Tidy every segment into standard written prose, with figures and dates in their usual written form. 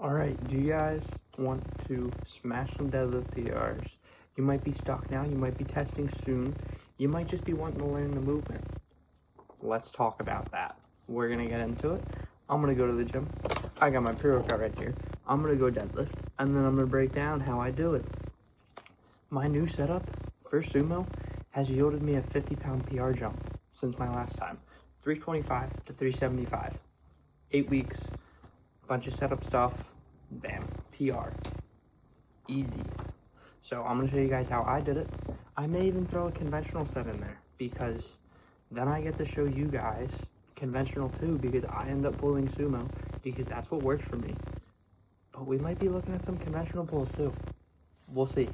Alright, do you guys want to smash some deadlift PRs? You might be stuck now, you might be testing soon, you might just be wanting to learn the movement. Let's talk about that. We're gonna get into it. I'm gonna go to the gym. I got my pre-workout right here. I'm gonna go deadlift, and then I'm gonna break down how I do it. My new setup for sumo has yielded me a 50-pound PR jump since my last time. 325 to 375. 8 weeks. Bunch of setup stuff, bam, PR, easy. So I'm gonna show you guys how I did it. I may even throw a conventional set in there because then I get to show you guys conventional too, because I end up pulling sumo because that's what works for me. But we might be looking at some conventional pulls too. We'll see.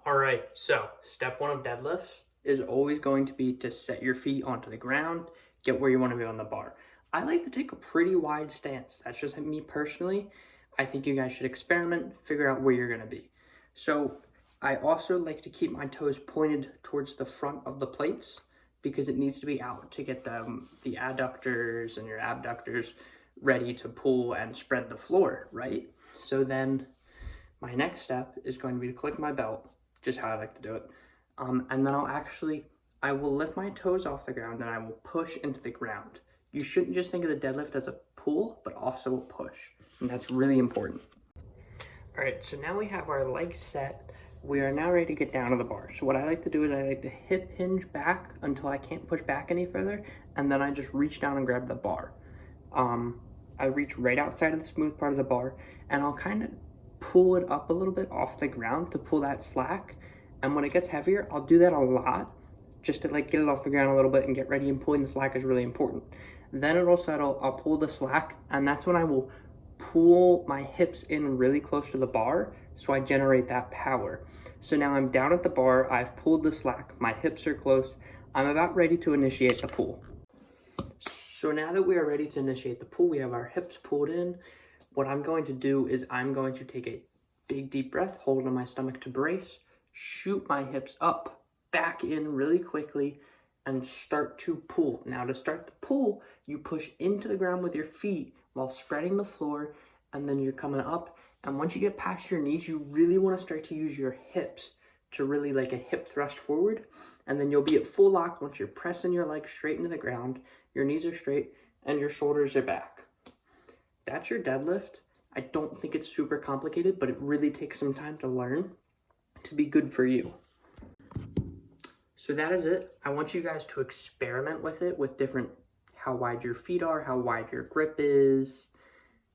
All right, so step one of deadlifts is always going to be to set your feet onto the ground, get where you want to be on the bar. I like to take a pretty wide stance. That's just me personally. I think you guys should experiment, figure out where you're going to be. So I also like to keep my toes pointed towards the front of the plates because it needs to be out to get the adductors and your abductors ready to pull and spread the floor, right? So then my next step is going to be to click my belt, just how I like to do it. And then I will lift my toes off the ground and I will push into the ground. You shouldn't just think of the deadlift as a pull, but also a push. And that's really important. All right, so now we have our legs set. We are now ready to get down to the bar. So what I like to do is I like to hip hinge back until I can't push back any further. And then I just reach down and grab the bar. I reach right outside of the smooth part of the bar and I'll kind of pull it up a little bit off the ground to pull that slack. And when it gets heavier, I'll do that a lot just to like get it off the ground a little bit and get ready, and pulling the slack is really important. Then it'll settle, I'll pull the slack, and that's when I will pull my hips in really close to the bar so I generate that power. So now I'm down at the bar, I've pulled the slack, my hips are close, I'm about ready to initiate the pull. So now that we are ready to initiate the pull, we have our hips pulled in. What I'm going to do is I'm going to take a big deep breath, hold on my stomach to brace, shoot my hips up, back in really quickly, and start to pull. Now to start the pull, you push into the ground with your feet while spreading the floor, and then you're coming up. And once you get past your knees, you really want to start to use your hips to really like a hip thrust forward. And then you'll be at full lock once you're pressing your legs straight into the ground, your knees are straight, and your shoulders are back. That's your deadlift. I don't think it's super complicated, but it really takes some time to learn to be good for you. So that is it. I want you guys to experiment with it with different, how wide your feet are, how wide your grip is,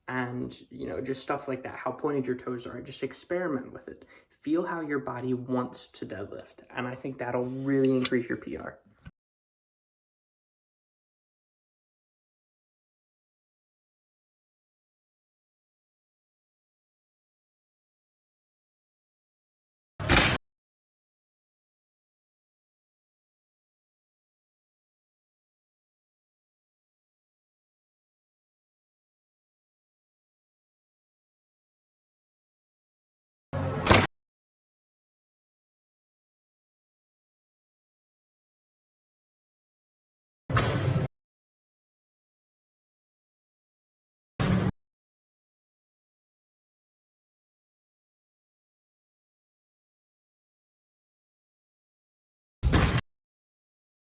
and just stuff like that, how pointed your toes are. Just experiment with it. Feel how your body wants to deadlift, and I think that'll really increase your PR.